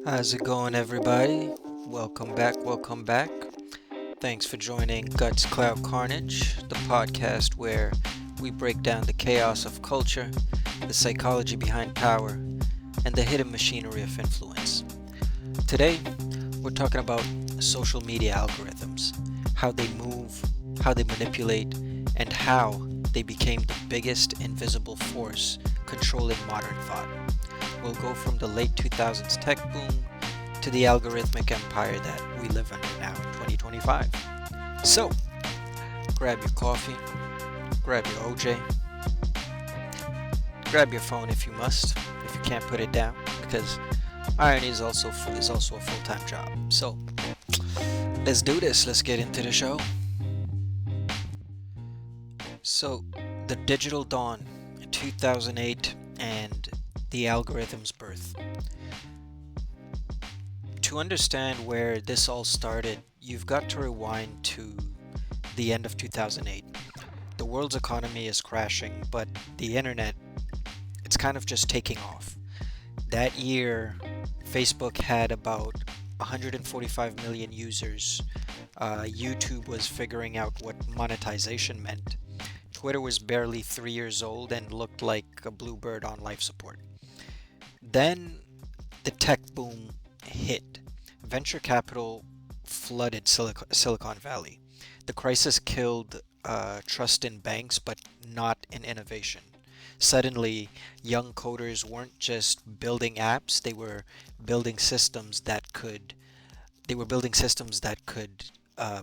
How's it going, everybody? Welcome back, welcome back. Thanks for joining Guts Clout Carnage, the podcast where we break down the chaos of culture, the psychology behind power, and the hidden machinery of influence. Today, we're talking about social media algorithms, how they move, how they manipulate, and how they became the biggest invisible force controlling modern thought. We'll go from the late 2000s tech boom to the algorithmic empire that we live under now in 2025. So, grab your coffee, grab your OJ, grab your phone if you must, if you can't put it down, because irony is also a full-time job. So, let's do this. Let's get into the show. So, the digital dawn, 2008, and the algorithm's birth. To understand where this all started, you've got to rewind to the end of 2008. The world's economy is crashing, but the internet, it's kind of just taking off. That year, Facebook had about 145 million users. YouTube was figuring out what monetization meant. Twitter was barely 3 years old and looked like a bluebird on life support. Then the tech boom hit. Venture capital flooded Silicon Valley. The crisis killed trust in banks, but not in innovation. Suddenly, young coders weren't just building apps; building systems that could they were building systems that could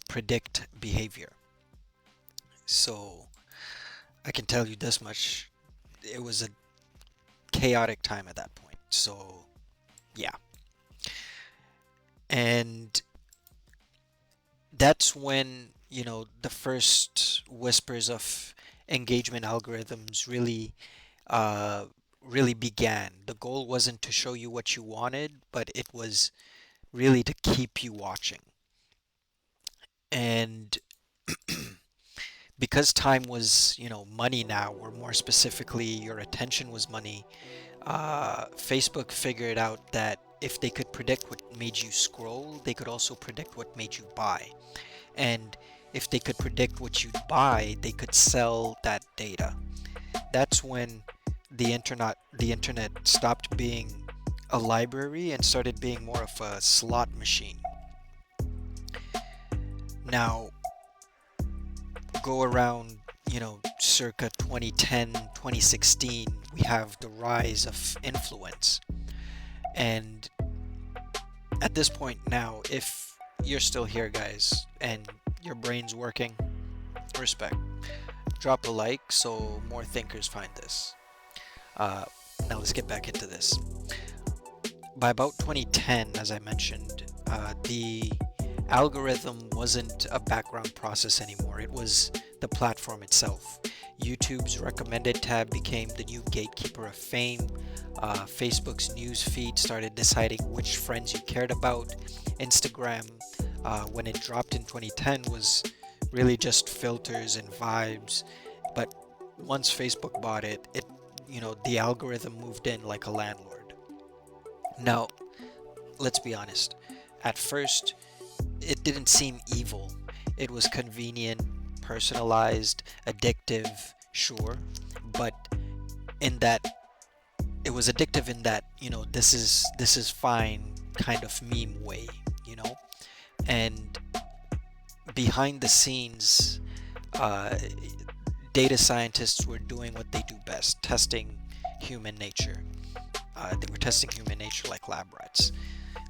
predict behavior. So I can tell you this much: it was a chaotic time at that point. So yeah, and that's when the first whispers of engagement algorithms really began. The goal wasn't to show you what you wanted, but it was really to keep you watching. And because time was money now, or more specifically your attention was money, Facebook figured out that if they could predict what made you scroll, they could also predict what made you buy. And if they could predict what you'd buy, they could sell that data. That's when the internet stopped being a library and started being more of a slot machine. Now, go around, circa 2010, 2016, we have the rise of influence. And at this point now, if you're still here, guys, and your brain's working, respect. Drop a like so more thinkers find this. Uh, Now let's get back into this. By about 2010, as I mentioned, the algorithm wasn't a background process anymore. It was the platform itself. YouTube's recommended tab became the new gatekeeper of fame. Facebook's news feed started deciding which friends you cared about. Instagram, when it dropped in 2010, was really just filters and vibes. But once Facebook bought it, the algorithm moved in like a landlord. Now, let's be honest. At first, it didn't seem evil. It was convenient, personalized, addictive, sure, but in that it was addictive in that, this is fine kind of meme way, you know? And behind the scenes, uh, data scientists were doing what they do best, testing human nature. They were testing human nature like lab rats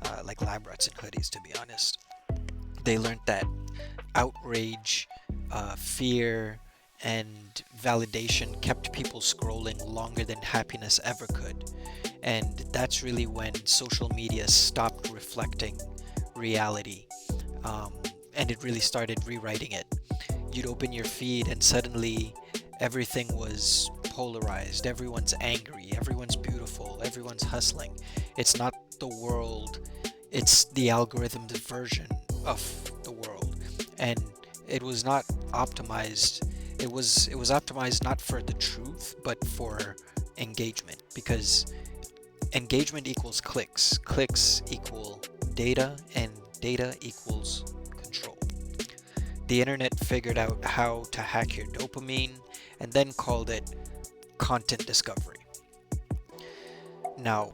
in hoodies, to be honest. They learned that outrage, fear, and validation kept people scrolling longer than happiness ever could. And that's really when social media stopped reflecting reality, um, and it really started rewriting it. You'd open your feed, and suddenly everything was polarized. Everyone's angry, everyone's beautiful, everyone's hustling. It's not the world, it's the algorithm's version of the world. And it was not optimized. It was optimized not for the truth, but for engagement, because engagement equals clicks, clicks equal data, and data equals control. The internet figured out how to hack your dopamine and then called it content discovery. Now,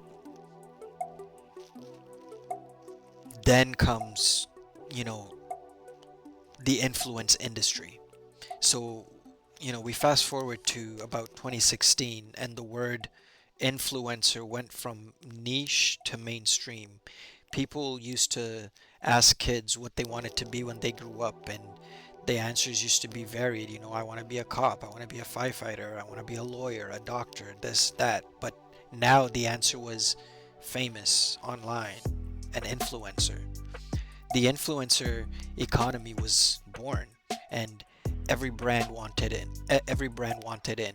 then comes, the influence industry. So, we fast forward to about 2016, and the word influencer went from niche to mainstream. People used to ask kids what they wanted to be when they grew up, and the answers used to be varied. I want to be a cop, I want to be a firefighter, I want to be a lawyer, a doctor, this, that. But now the answer was famous online, an influencer. The influencer economy was born, and every brand wanted in. Every brand wanted in.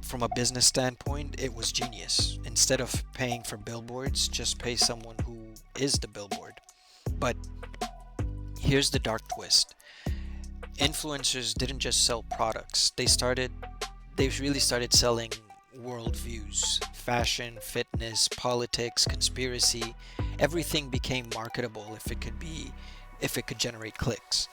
From a business standpoint, it was genius. Instead of paying for billboards, just pay someone who is the billboard. But here's the dark twist. Influencers didn't just sell products. They really started selling worldviews, fashion, fitness, politics, conspiracy. Everything became marketable if it could generate clicks.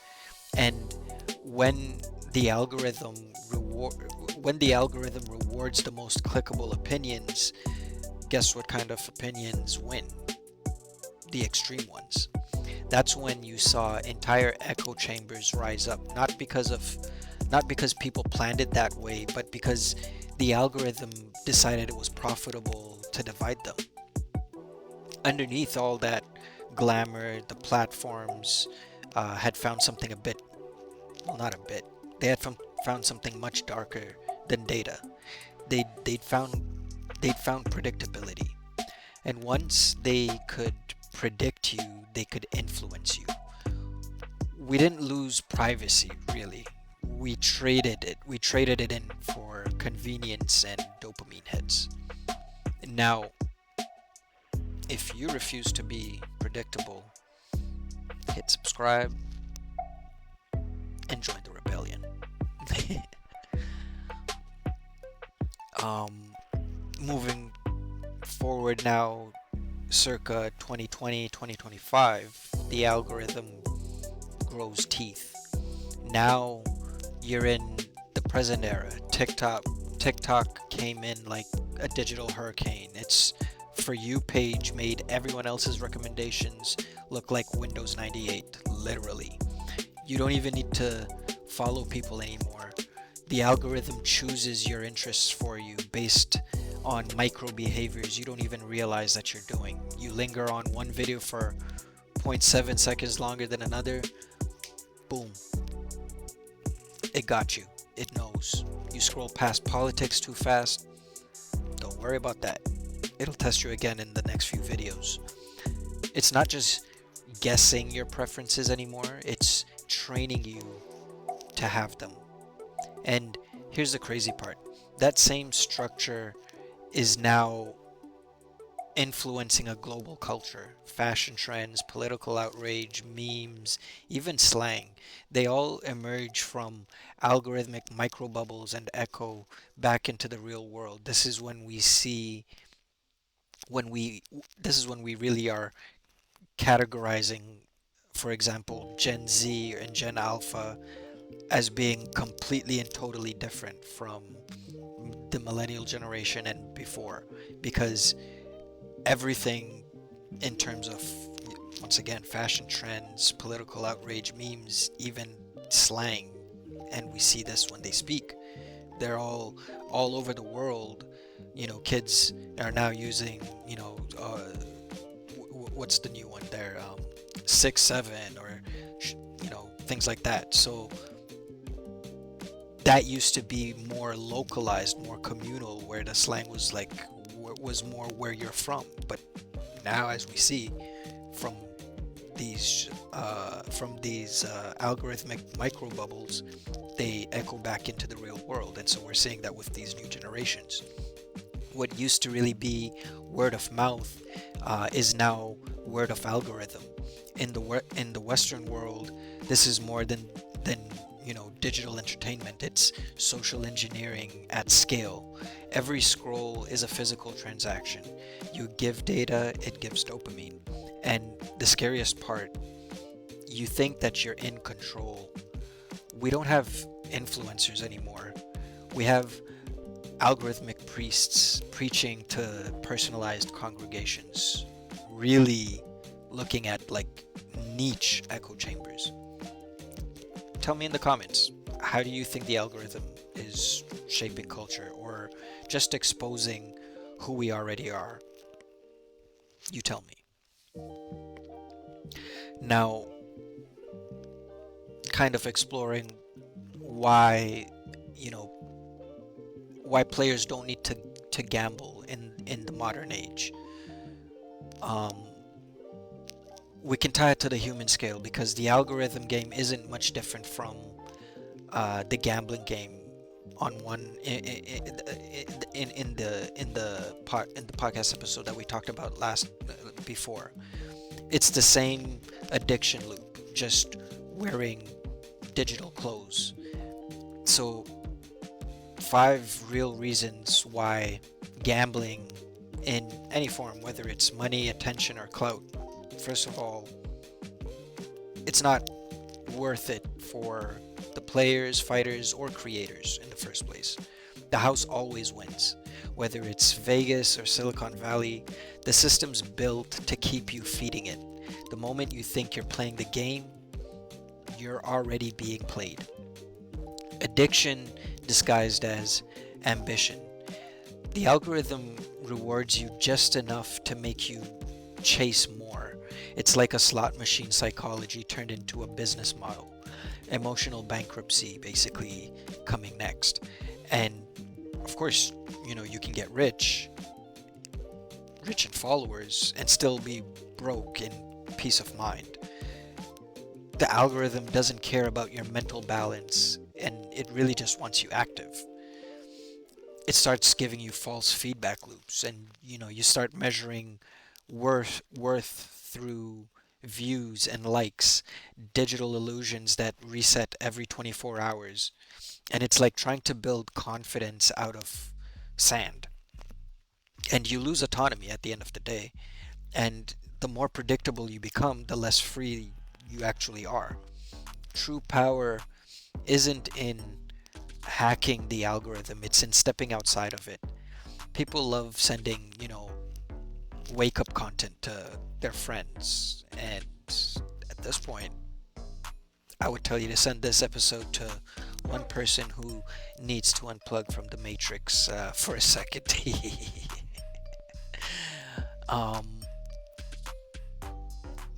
And when the algorithm rewards the most clickable opinions, guess what kind of opinions win? The extreme ones. That's when you saw entire echo chambers rise up, not because people planned it that way, but because the algorithm decided it was profitable to divide them. Underneath all that glamour, the platforms had found something not a bit. They had found something much darker than data. They'd found predictability, and once they could predict you, they could influence you. We didn't lose privacy, really. We traded it in for convenience and dopamine hits. Now, if you refuse to be predictable, hit subscribe and join the rebellion. Moving forward now, circa 2020, 2025, the algorithm grows teeth. Now you're in the present era. TikTok came in like a digital hurricane. Its For You page made everyone else's recommendations look like Windows 98, literally. You don't even need to follow people anymore. The algorithm chooses your interests for you based on micro behaviors you don't even realize that you're doing. You linger on one video for 0.7 seconds longer than another, boom. It got you. It knows. You scroll past politics too fast, don't worry about that. It'll test you again in the next few videos. It's not just guessing your preferences anymore, it's training you to have them. And here's the crazy part. That same structure is now influencing a global culture. Fashion trends, political outrage, memes, even slang. They all emerge from algorithmic microbubbles and echo back into the real world. This is when we really are categorizing, for example, Gen Z and Gen Alpha as being completely and totally different from the millennial generation and before, because everything in terms of, once again, fashion trends, political outrage, memes, even slang, and we see this when they speak, they're all over the world. Kids are now using, what's the new one there, 6-7 or things like that. So that used to be more localized, more communal, where the slang was more where you're from. But now, as we see from these algorithmic micro bubbles, they echo back into the real world. And so we're seeing that with these new generations. What used to really be word of mouth is now word of algorithm. In the Western world, this is more than digital entertainment. It's social engineering at scale. Every scroll is a physical transaction. You give data, it gives dopamine. And the scariest part, you think that you're in control. We don't have influencers anymore. We have algorithmic priests preaching to personalized congregations, really looking at like niche echo chambers. Tell me in the comments, how do you think the algorithm is shaping culture or just exposing who we already are? You tell me. Now, kind of exploring why, why players don't need to gamble in the modern age. We can tie it to the human scale because the algorithm game isn't much different from the gambling game on one in the podcast episode that we talked about before. It's the same addiction loop, just wearing digital clothes. So 5 real reasons why gambling in any form, whether it's money, attention, or clout. First of all, it's not worth it for the players, fighters, or creators in the first place. The house always wins. Whether it's Vegas or Silicon Valley, the system's built to keep you feeding it. The moment you think you're playing the game, you're already being played. Addiction disguised as ambition. The algorithm rewards you just enough to make you chase more. It's like a slot machine psychology turned into a business model. Emotional bankruptcy basically coming next. And of course, you can get rich in followers and still be broke in peace of mind. The algorithm doesn't care about your mental balance, and it really just wants you active. It starts giving you false feedback loops, and you start measuring worth through views and likes, digital illusions that reset every 24 hours. And it's like trying to build confidence out of sand. And you lose autonomy at the end of the day. And the more predictable you become, the less free you actually are. True power isn't in hacking the algorithm, it's in stepping outside of it. People love sending, wake up content to their friends, and at this point I would tell you to send this episode to one person who needs to unplug from the matrix for a second.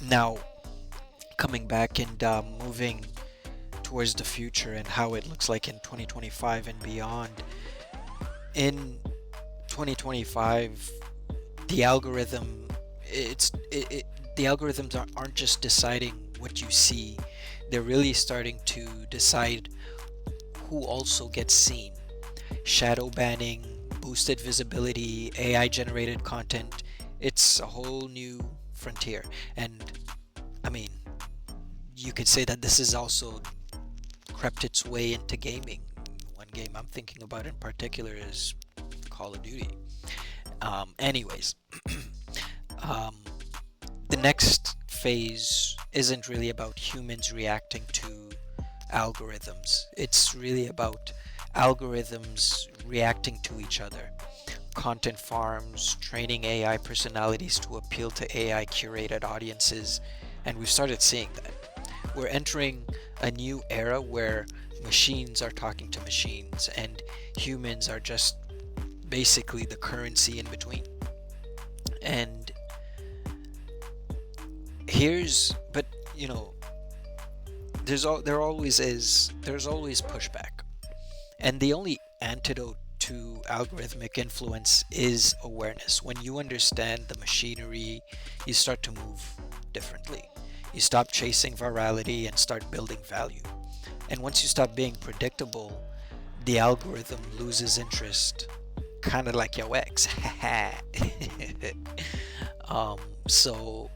Now, coming back and moving towards the future and how it looks like in 2025 and beyond. In 2025, the algorithms aren't just deciding what you see, they're really starting to decide who also gets seen. Shadow banning, boosted visibility, AI generated content, it's a whole new frontier. And I mean, you could say that this has also crept its way into gaming. One game I'm thinking about in particular is Call of Duty. Anyways, the next phase isn't really about humans reacting to algorithms. It's really about algorithms reacting to each other. Content farms, training AI personalities to appeal to AI curated audiences, and we've started seeing that. We're entering a new era where machines are talking to machines and humans are just basically the currency in between. And there's always pushback. And the only antidote to algorithmic influence is awareness. When you understand the machinery, you start to move differently. You stop chasing virality and start building value. And once you stop being predictable, the algorithm loses interest, kind of like your ex. So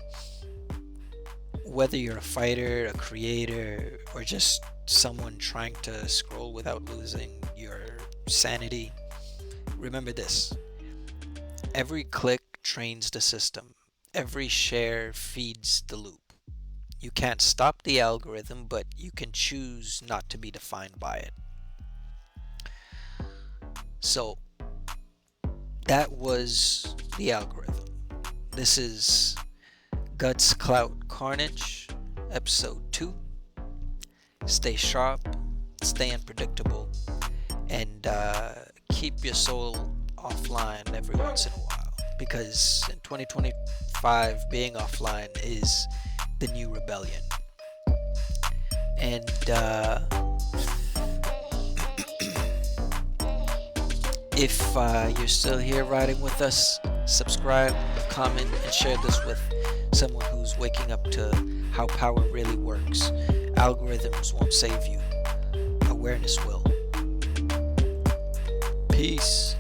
whether you're a fighter, a creator, or just someone trying to scroll without losing your sanity, remember this: every click trains the system, every share feeds the loop. You can't stop the algorithm, but you can choose not to be defined by it. So that was the algorithm. This is Guts Clout Carnage, episode 2. Stay sharp, stay unpredictable, and keep your soul offline every once in a while. Because in 2025, being offline is the new rebellion. And if you're still here riding with us, subscribe, comment, and share this with someone who's waking up to how power really works. Algorithms won't save you. Awareness will. Peace.